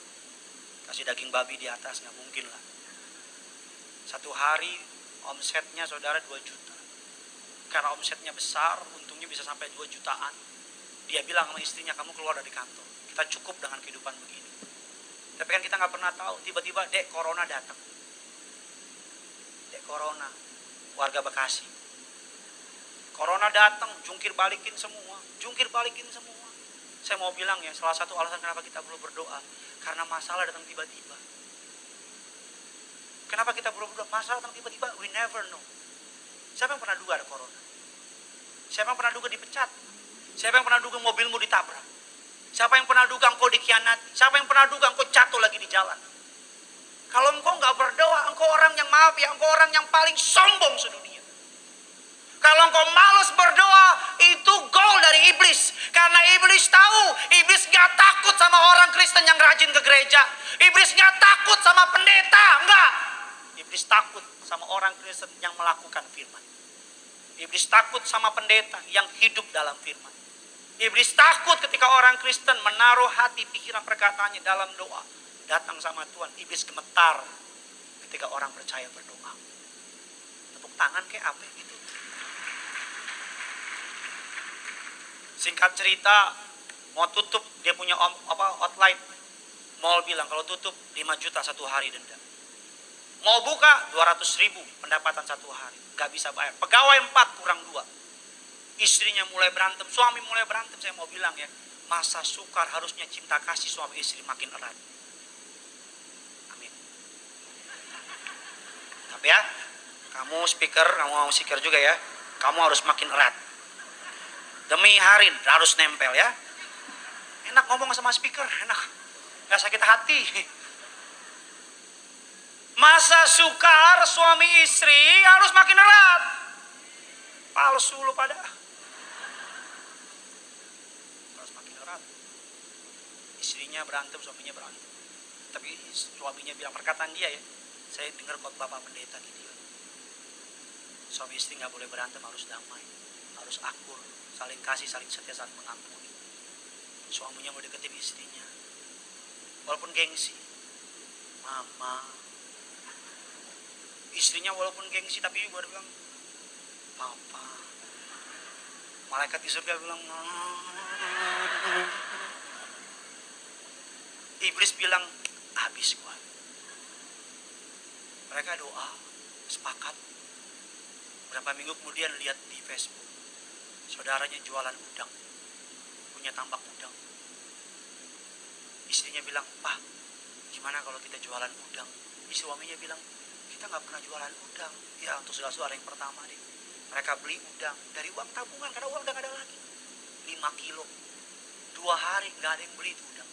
Kasih daging babi di atas, nggak mungkin lah. Satu hari omsetnya saudara 2 juta. Karena omsetnya besar, untungnya bisa sampai 2 jutaan. Dia bilang sama istrinya, kamu keluar dari kantor. Kita cukup dengan kehidupan begini. Tapi kan kita nggak pernah tahu, tiba-tiba dek corona datang. Dek corona, warga Bekasi. Corona datang, jungkir balikin semua. Saya mau bilang ya, salah satu alasan kenapa kita perlu berdoa, karena masalah datang tiba-tiba. Kenapa kita perlu berdoa? Masalah datang tiba-tiba, we never know. Siapa yang pernah duga ada corona? Siapa yang pernah duga dipecat? Siapa yang pernah duga mobilmu ditabrak? Siapa yang pernah duga engkau dikhianati? Siapa yang pernah duga engkau jatuh lagi di jalan? Kalau engkau nggak berdoa, engkau orang yang engkau orang yang paling sombong sedunia. Kalau engkau malas berdoa, itu goal dari iblis. Karena iblis tahu, iblis gak takut sama orang Kristen yang rajin ke gereja. Iblis gak takut sama pendeta, enggak. Iblis takut sama orang Kristen yang melakukan firman. Iblis takut sama pendeta yang hidup dalam firman. Iblis takut ketika orang Kristen menaruh hati, pikiran, perkataannya dalam doa. Datang sama Tuhan, iblis gemetar ketika orang percaya berdoa. Tepuk tangan kayak apa gitu. Singkat cerita, mau tutup, dia punya outline. Mall bilang kalau tutup 5 juta satu hari denda. Mau buka 200.000 pendapatan satu hari. Gak bisa bayar. Pegawai 4 kurang 2. Istrinya mulai berantem, suami mulai berantem. Saya mau bilang ya, masa sukar harusnya cinta kasih suami istri makin erat. Amin. Tapi ya, kamu mau speaker juga ya. Kamu harus makin erat. Demi hari harus nempel ya. Enak ngomong sama speaker, enak. Gak sakit hati. Masa sukar suami istri harus makin erat. Palsu lu pada. Harus makin erat. Istrinya berantem, suaminya berantem. Tapi suaminya bilang, perkataan dia ya. Saya dengar khotbah Bapak Pendeta gitu. Suami istri gak boleh berantem, harus damai. Harus akur. Saling kasih, saling setia, saling mengampuni. Suaminya mau deketin istrinya. Walaupun gengsi. Mama. Istrinya walaupun gengsi, tapi gue bilang, Papa. Malaikat di surga bilang, iblis bilang, habis gua. Mereka doa, sepakat. Berapa minggu kemudian lihat di Facebook, saudaranya jualan udang, punya tambak udang. Istrinya bilang, Pak, gimana kalau kita jualan udang? Suaminya bilang, kita nggak pernah jualan udang. Ya, untuk saudara-saudara yang pertama deh. Mereka beli udang dari uang tabungan, karena uang udah gak ada lagi. 5 kilo. 2 hari nggak ada yang beli itu udang.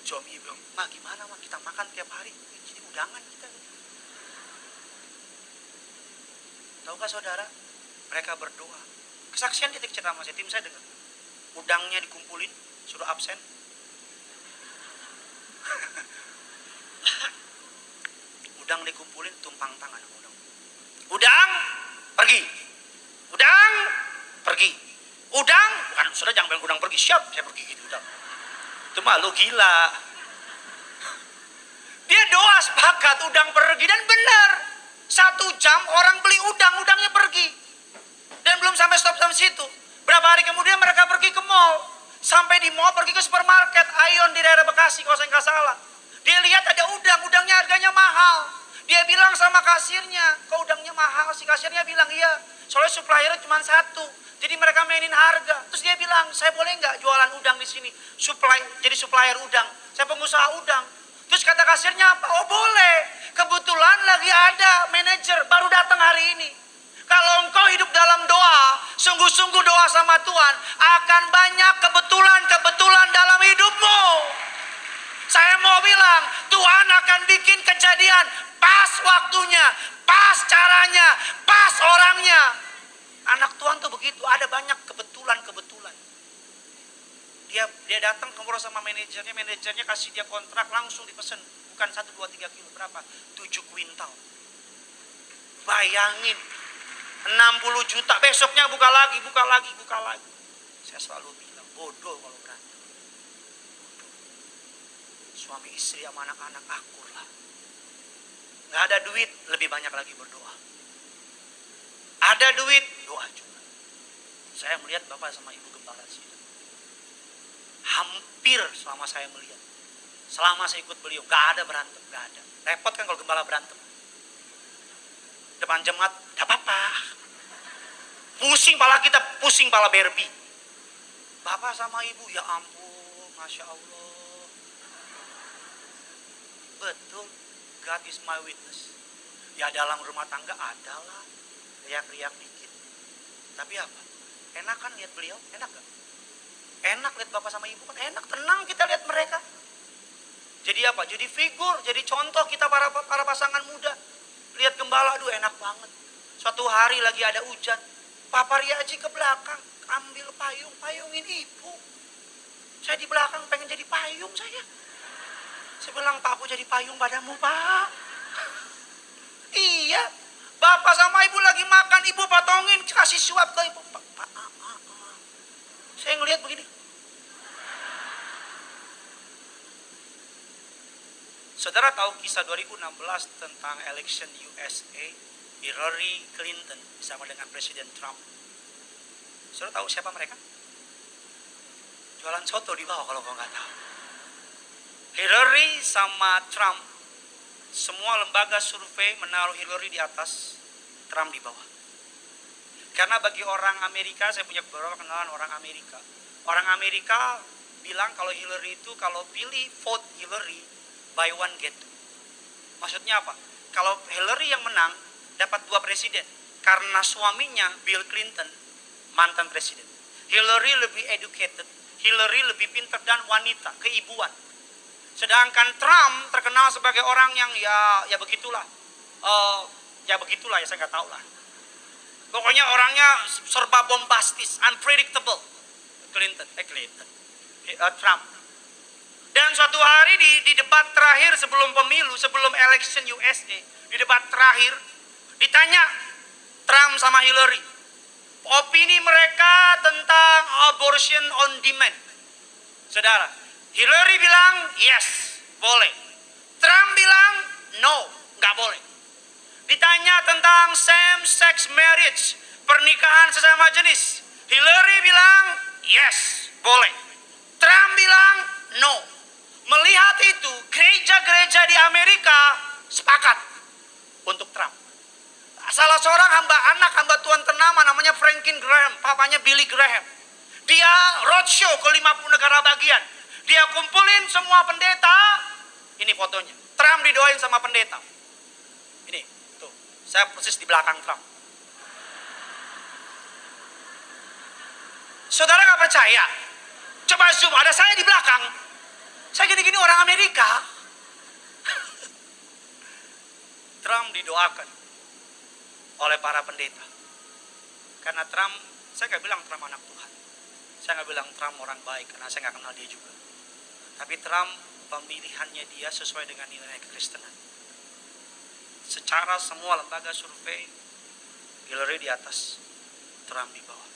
Suaminya bilang, Ma gimana Ma, kita makan tiap hari. Jadi udangan kita. Tahukah saudara, mereka berdoa. Kesaksian titik cerita sama saya, tim saya dengar. Udangnya dikumpulin, suruh absen. Udang dikumpulin, tumpang tangan udang. Udang, pergi. Udang, pergi. Udang, bukan saudara jangan bilang udang pergi, siap saya pergi gitu udang. Itu mah lu gila. Dia doa sepakat udang pergi dan benar. 1 jam orang beli udang, udangnya pergi. Dan belum sampai stop sampai situ. Berapa hari kemudian mereka pergi ke mall. Sampai di mall pergi ke supermarket Aeon di daerah Bekasi kalau saya nggak salah. Dia lihat ada udang, udangnya harganya mahal. Dia bilang sama kasirnya, kok udangnya mahal? Si kasirnya bilang, iya, soalnya suppliernya cuma 1. Jadi mereka mainin harga. Terus dia bilang, saya boleh nggak jualan udang di sini? Jadi supplier udang. Saya pengusaha udang. Terus kata kasirnya apa? Oh boleh. Kebetulan lagi ada manajer baru datang hari ini. Kalau engkau hidup dalam doa, sungguh-sungguh doa sama Tuhan, akan banyak kebetulan-kebetulan dalam hidupmu. Saya mau bilang, Tuhan akan bikin kejadian pas waktunya, pas caranya, pas orangnya. Anak Tuhan tuh begitu, ada banyak kebetulan-kebetulan. Dia datang ngobrol sama manajernya kasih dia kontrak langsung dipesen. Bukan 1, 2, 3 kilo, berapa? 7 kuintal. Bayangin, 60 juta, besoknya buka lagi. Saya selalu bilang, bodoh kalau berantem. Suami istri sama anak-anak akur lah. Gak ada duit, lebih banyak lagi berdoa. Ada duit, doa juga. Saya melihat Bapak sama Ibu Gembala sini. Hampir selama saya melihat. Selama saya ikut beliau, gak ada berantem, gak ada. Repot kan kalau gembala berantem. Depan jemaat, gak apa-apa. Pusing pala kita, pusing pala Barbie. Bapak sama Ibu, ya ampun, Masya Allah. Betul, God is my witness. Ya dalam rumah tangga adalah riak-riak dikit. Tapi apa? Enak kan lihat beliau? Enak gak? Enak lihat Bapak sama Ibu kan? Enak, tenang kita lihat mereka. Jadi apa? Jadi figur, jadi contoh kita para pasangan muda. Lihat gembala, aduh enak banget. Suatu hari lagi ada hujan. Papa Riaji ke belakang, ambil payung, payungin Ibu. Saya di belakang pengen jadi payung saya. Saya bilang, Pak, aku jadi payung padamu, Pak. Iya, Bapak sama Ibu lagi makan, Ibu potongin, kasih suap ke Ibu. Pak. Saya ngelihat begini. Saudara tahu kisah 2016 tentang election USA, Hillary Clinton bersama dengan Presiden Trump. Saudara tahu siapa mereka? Jualan soto di bawah kalau kau nggak tahu. Hillary sama Trump, semua lembaga survei menaruh Hillary di atas, Trump di bawah. Karena bagi orang Amerika, saya punya beberapa kenalan orang Amerika. Orang Amerika bilang kalau Hillary itu, kalau pilih vote Hillary, buy one get two. Maksudnya apa? Kalau Hillary yang menang, dapat 2 presiden. Karena suaminya Bill Clinton, mantan presiden. Hillary lebih educated, Hillary lebih pintar dan wanita, keibuan. Sedangkan Trump terkenal sebagai orang yang ya begitulah. Ya saya nggak tahu lah. Pokoknya orangnya serba bombastis, unpredictable. Trump. Dan suatu hari di debat terakhir sebelum pemilu, sebelum election USA, di debat terakhir ditanya Trump sama Hillary, opini mereka tentang abortion on demand. Saudara, Hillary bilang yes, boleh. Trump bilang no, nggak boleh. Ditanya tentang same sex marriage, pernikahan sesama jenis, Hillary bilang yes, boleh. Trump bilang no. Melihat itu, gereja-gereja di Amerika sepakat untuk Trump. Salah seorang hamba Tuhan ternama namanya Franklin Graham, papanya Billy Graham. Dia roadshow ke 50 negara bagian. Dia kumpulin semua pendeta. Ini fotonya. Trump didoain sama pendeta. Ini, tuh. Saya persis di belakang Trump. Saudara gak percaya? Coba zoom, ada saya di belakang. Saya gini-gini orang Amerika. Trump didoakan oleh para pendeta. Karena Trump, saya gak bilang Trump anak Tuhan. Saya gak bilang Trump orang baik, karena saya gak kenal dia juga. Tapi Trump, pemilihannya dia sesuai dengan nilai kekristenan. Secara semua lembaga survei, Hillary di atas, Trump di bawah.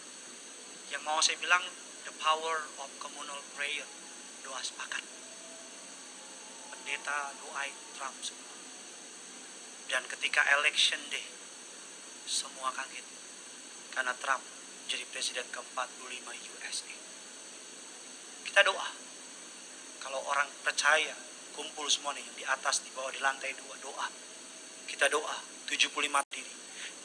Yang mau saya bilang, the power of communal prayer. Doa sepakat. Pendeta doain Trump semua. Dan ketika election day, semua kaget. Karena Trump jadi presiden ke-45 USA. Kita doa. Kalau orang percaya, kumpul semua nih, di atas, di bawah, di lantai 2, doa. Kita doa, 75 diri.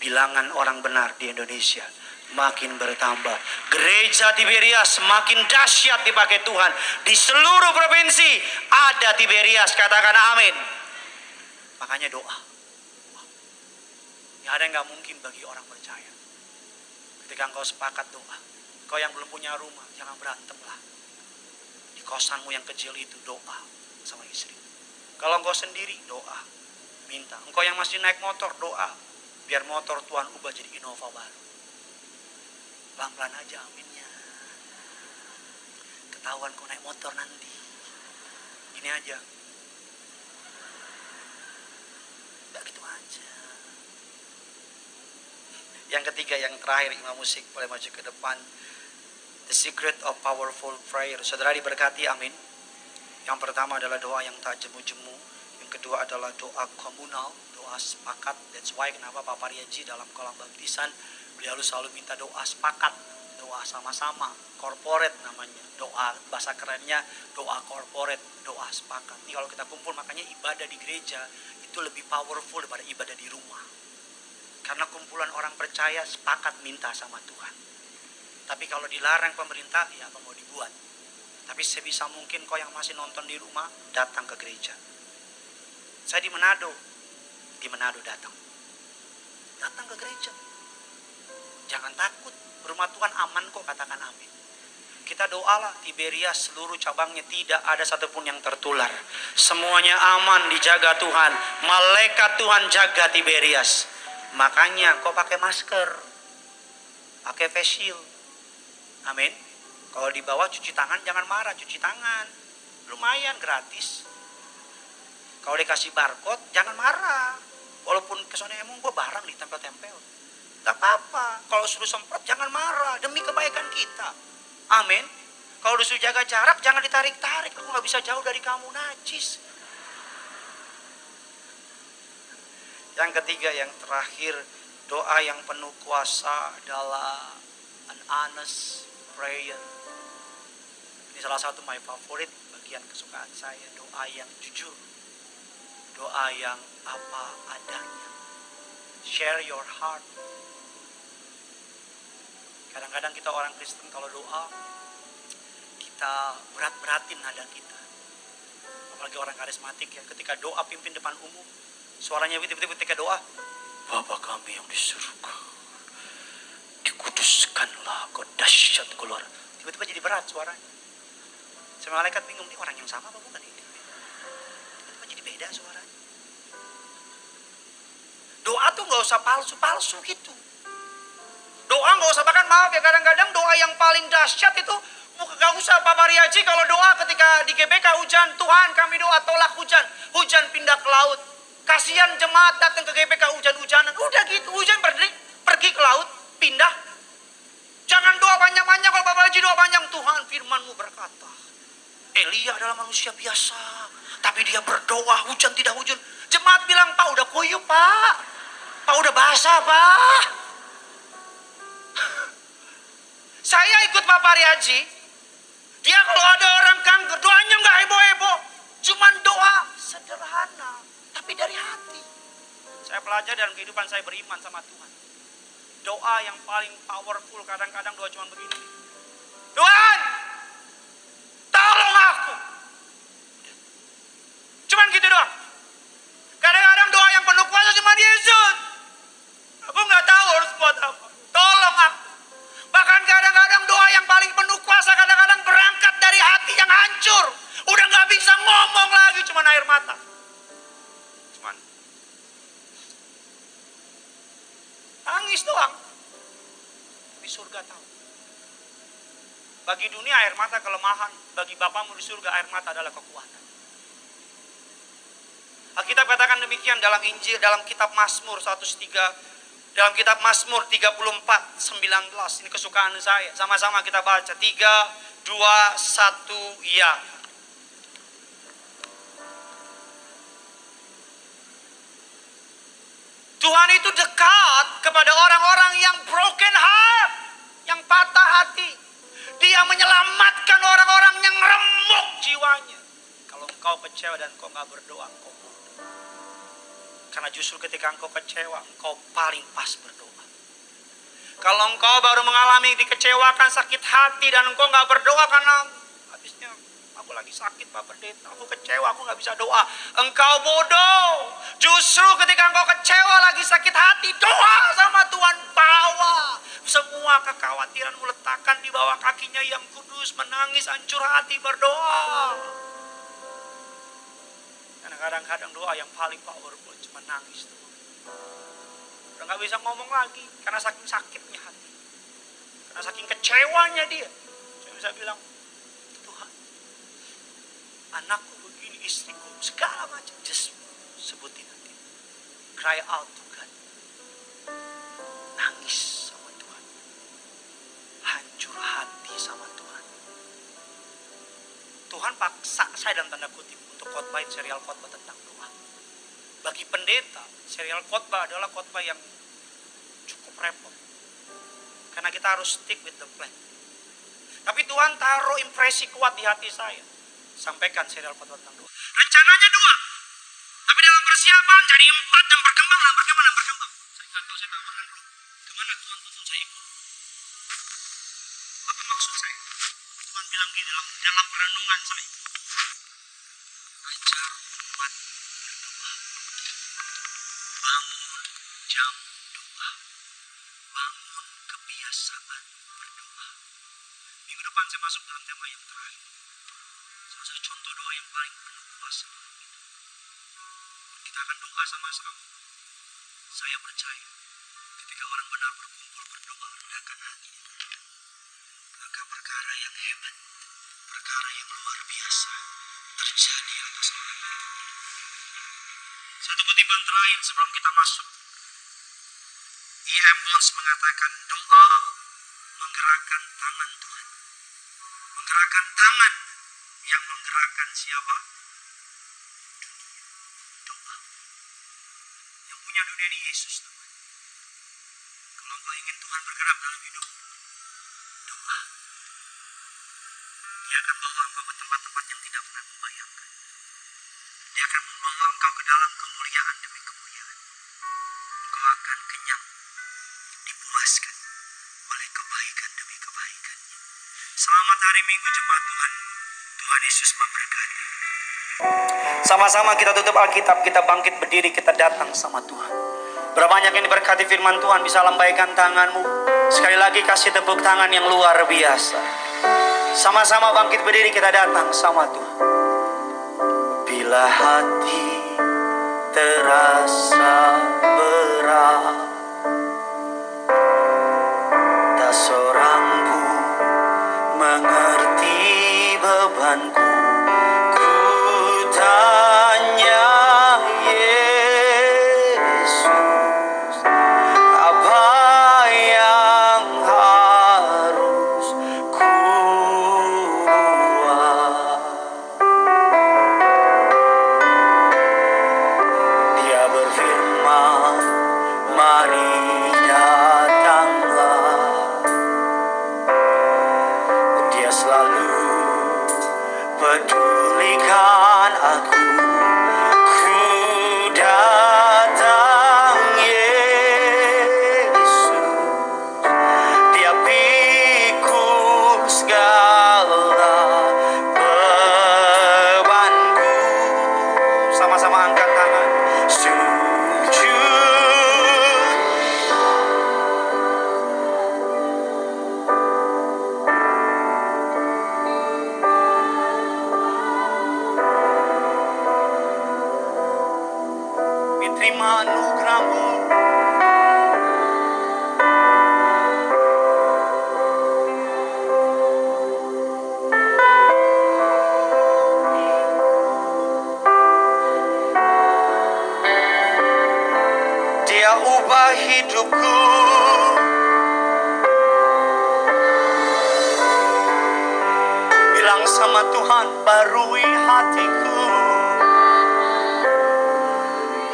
Bilangan orang benar di Indonesia makin bertambah. Gereja Tiberias semakin dahsyat dipakai Tuhan. Di seluruh provinsi ada Tiberias, katakan amin. Makanya doa. Nggak ada yang gak mungkin bagi orang percaya. Ketika engkau sepakat doa. Kau yang belum punya rumah, jangan berantem lah. Di kosanmu yang kecil itu doa sama istri. Kalau engkau sendiri, doa. Minta. Engkau yang masih naik motor, doa. Biar motor Tuhan ubah jadi Innova baru. Pelan-pelan aja aminnya. Ketahuan kau naik motor nanti. Gini aja. Udah gitu aja. Yang ketiga, yang terakhir, imam musik boleh maju ke depan. The secret of powerful prayer. Saudara diberkati, amin. Yang pertama adalah doa yang tak jemu-jemu. Yang kedua adalah doa komunal, doa sepakat. That's why kenapa Pak Pariaji dalam kolam baptisan, beliau selalu minta doa sepakat. Doa sama-sama, corporate namanya. Doa, bahasa kerennya doa corporate, doa sepakat. Ini kalau kita kumpul, makanya ibadah di gereja itu lebih powerful daripada ibadah di rumah. Karena kumpulan orang percaya sepakat minta sama Tuhan. Tapi kalau dilarang pemerintah, ya apa mau dibuat. Tapi sebisa mungkin kau yang masih nonton di rumah, datang ke gereja. Saya di Manado datang. Datang ke gereja. Jangan takut, rumah Tuhan aman kok, katakan amin. Kita doalah Tiberias seluruh cabangnya tidak ada satupun yang tertular. Semuanya aman, dijaga Tuhan. Malaikat Tuhan jaga Tiberias. Makanya kau pakai masker, pakai face shield. Amin. Kalau di bawah cuci tangan, jangan marah, cuci tangan. Lumayan gratis. Kalau dikasih barcode, jangan marah. Walaupun kesannya emang gue barang ditempel-tempel. Gak apa-apa. Kalau suruh semprot, jangan marah. Demi kebaikan kita. Amin. Kalau disuruh jaga jarak, jangan ditarik-tarik. Aku gak bisa jauh dari kamu, najis. Yang ketiga, yang terakhir, doa yang penuh kuasa adalah an honest prayer. Ini salah satu my favorite, bagian kesukaan saya. Doa yang jujur. Doa yang apa adanya. Share your heart. Kadang-kadang kita orang Kristen kalau doa, kita berat-beratin nada kita. Apalagi orang karismatik ya, ketika doa pimpin depan umum, suaranya tiba-tiba ketika doa, Bapa kami yang di surga, dikuduskanlah kau dahsyat keluar. Tiba-tiba jadi berat suaranya. Semua malaikat bingung, ini orang yang sama apa bukan ini? Tiba-tiba jadi beda suaranya. Doa tuh gak usah palsu-palsu gitu. Doa gak usah, bahkan maaf ya, kadang-kadang doa yang paling dahsyat itu gak usah Pak Mariaji kalau doa ketika di GBK hujan, Tuhan kami doa tolak hujan, hujan pindah ke laut. Kasihan jemaat datang ke GBK hujan-hujanan, udah gitu, hujan pergi ke laut, pindah. Jangan doa panjang-panjang, kalau Pak Mariaji doa panjang, Tuhan firman-Mu berkata, Elia adalah manusia biasa, tapi dia berdoa hujan tidak hujan. Jemaat bilang, Pak udah kuyup Pak, Pak udah basah Pak. Saya ikut Pak Pariaji. Dia kalau ada orang kanker, doanya nggak heboh-heboh. Cuman doa sederhana, tapi dari hati. Saya pelajari dalam kehidupan saya beriman sama Tuhan. Doa yang paling powerful kadang-kadang doa cuma begini. Tuhan, tolong aku. Cuman gitu doang. Kadang-kadang doa yang penuh kuasa cuma Yesus. Aku nggak tahu harus buat apa. Tolong aku. Bahkan kadang-kadang doa yang paling penuh kuasa kadang-kadang berangkat dari hati yang hancur. Udah nggak bisa ngomong lagi, cuman air mata. Cuman nangis doang. Tapi surga tahu. Bagi dunia air mata kelemahan, bagi Bapamu di surga air mata adalah kekuatan. Alkitab katakan demikian dalam Injil, dalam kitab Mazmur 103. Dalam kitab Mazmur 34:19. Ini kesukaan saya. Sama-sama kita baca. 3, 2, 1, ya. Tuhan itu dekat kepada orang-orang yang broken heart, yang patah hati. Dia menyelamatkan orang-orang yang remuk jiwanya. Kalau engkau kecewa dan engkau gak berdoa, engkau bodoh. Karena justru ketika engkau kecewa, engkau paling pas berdoa. Kalau engkau baru mengalami dikecewakan, sakit hati, dan engkau gak berdoa karena habisnya aku lagi sakit Pak Pendeta, aku kecewa, aku gak bisa doa. Engkau bodoh. Justru ketika engkau kecewa lagi sakit hati, doa sama Tuhan, bawa semua kekhawatiranmu, letakkan di bawah kakinya yang kudus, menangis, hancur hati, berdoa. Karena kadang-kadang doa yang paling powerful cuma nangis tuh. Udah gak bisa ngomong lagi karena saking sakitnya hati, karena saking kecewanya dia. Saya bisa bilang, Tuhan, anakku begini, istriku, segala macam, just sebutin nanti. Cry out to God. Nangis sama Tuhan, hancur hati sama Tuhan. Tuhan paksa saya dalam tanda kutip untuk khotbahin serial khotbah tentang doa. Bagi pendeta, serial khotbah adalah khotbah yang cukup repot. Karena kita harus stick with the plan. Tapi Tuhan taruh impresi kuat di hati saya. Sampaikan serial khotbah tentang doa. Rencananya 2. Tapi dalam persiapan jadi 4 dan berkembang. Saya nggak tahu, saya tawarkan dulu. Kemana Tuhan tuntun saya ikut? Apa maksud saya? Tuhan bilang gini dalam perenungan saya. Ajar umat berdoa. Bangun jam doa. Bangun kebiasaan berdoa. Minggu depan saya masuk dalam tema yang terakhir. Salah satu contoh doa yang paling penuh kuasa. Kita akan doa sama-sama. Saya percaya ketika orang benar berkumpul berdoa, rendahkan hatinya, maka perkara yang hebat, perkara yang luar biasa terjadi atas orang itu. Satu kutipan terakhir sebelum kita masuk. E.M. Bounds mengatakan doa menggerakkan tangan Tuhan. Menggerakkan tangan yang menggerakkan siapa? Doa. Yang punya dunia ini Yesus, teman. Kalau engkau ingin Tuhan bergerak dalam hidup, doa. Dia akan bawa engkau ke tempat-tempat yang tidak pernah membayangkan. Dia akan membawa engkau ke dalam kemuliaan demi kemuliaan. Engkau akan kenyang, dipuaskan oleh kebaikan demi kebaikan. Selamat hari Minggu jemaat Tuhan. Tuhan Yesus memberkati. Sama-sama kita tutup Alkitab, kita bangkit berdiri, kita datang sama Tuhan. Berapa banyak yang diberkati firman Tuhan, bisa lambaikan tanganmu. Sekali lagi kasih tepuk tangan yang luar biasa. Sama-sama bangkit berdiri, kita datang sama Tuhan. Bila hati terasa berat, tak seorang pun mengerti bebanku. Ku tanya Yesus, apa yang harus ku buat? Dia berfirman, mari datanglah. terima anugerah-Mu. Dia ubah hidupku. Bilang sama Tuhan, barui hatiku.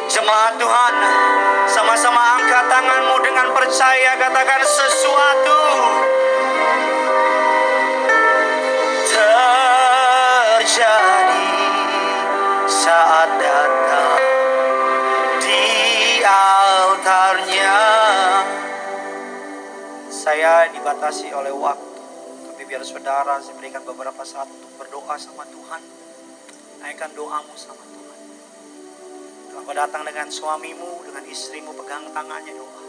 Jemaat Tuhan, sama-sama angkat tanganmu dengan percaya, katakan sesuatu terjadi saat datang di altarnya. Saya dibatasi oleh waktu, tapi biar saudara saya berikan beberapa saat untuk berdoa sama Tuhan. Naikkan doamu sama Tuhan. Kalau kau datang dengan suamimu, dengan istrimu, pegang tangannya, doa.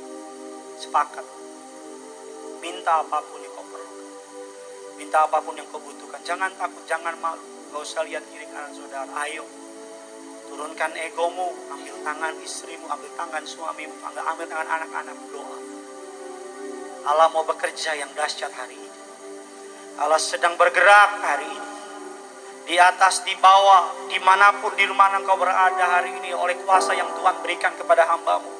Sepakat. Minta apapun yang kau perlukan. Minta apapun yang kau butuhkan. Jangan takut, jangan malu. Gak usah lihat kiri kanan saudara. Ayo. Turunkan egomu. Ambil tangan istrimu, ambil tangan suamimu, ambil tangan anak-anakmu, doa. Allah mau bekerja yang dahsyat hari ini. Allah sedang bergerak hari ini. Di atas, di bawah, dimanapun, di mana engkau berada hari ini, oleh kuasa yang Tuhan berikan kepada hamba-Mu.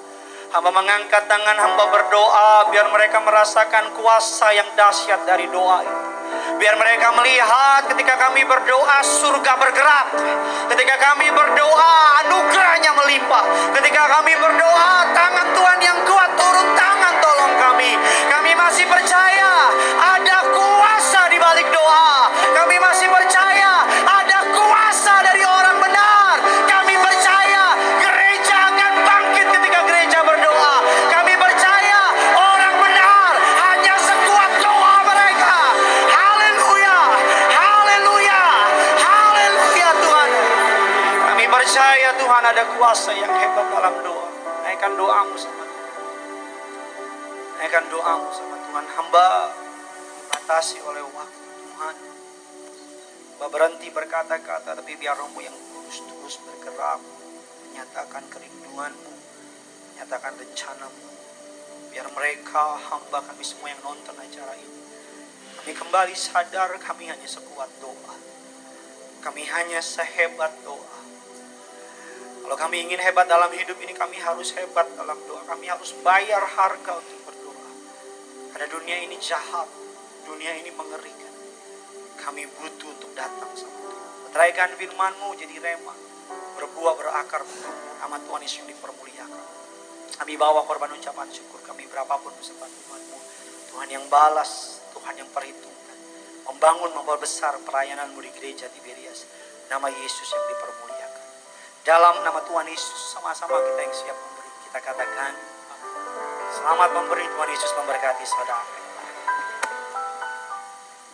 Hamba mengangkat tangan, hamba berdoa, biar mereka merasakan kuasa yang dahsyat dari doa itu. Biar mereka melihat ketika kami berdoa, surga bergerak. Ketika kami berdoa, anugerahnya melimpah. Ketika kami berdoa, tangan Tuhan yang kuat turun tangan tolong kami. Kami masih percaya ada kuasa di balik doa. Kami masih percaya ada kuasa dari orang benar. Kami percaya gereja akan bangkit ketika gereja berdoa. Kami percaya orang benar hanya sekuat doa mereka. Haleluya, haleluya, haleluya Tuhan. Kami percaya Tuhan ada kuasa yang hebat dalam doa. Naikkan doamu sama Tuhan. Naikkan doamu sama Tuhan. Hamba dibatasi oleh waktu Tuhan. Hamba berhenti berkata-kata, tapi biar Rohmu yang kudus terus bergerak, menyatakan kerinduanmu, menyatakan rencanamu. Biar mereka, hamba kami semua yang nonton acara ini, kami kembali sadar kami hanya sekuat doa. Kami hanya sehebat doa. Kalau kami ingin hebat dalam hidup ini, kami harus hebat dalam doa. Kami harus bayar harga untuk berdoa. Karena dunia ini jahat, dunia ini mengerikan. Kami butuh untuk datang sama Tuhan. Meteraikan firman-Mu jadi rema, berbuah berakar bertumbuh. Nama Tuhan Yesus yang dipermuliakan. Kami bawa korban ucapan syukur kami berapapun beserta Tuhan-Mu. Tuhan yang balas, Tuhan yang perhitungkan, membangun, memperbesar pelayanan-Mu di gereja Tiberias. Nama Yesus yang dipermuliakan. Dalam nama Tuhan Yesus, sama-sama kita yang siap memberi, kita katakan, selamat memberi. Tuhan Yesus memberkati saudara.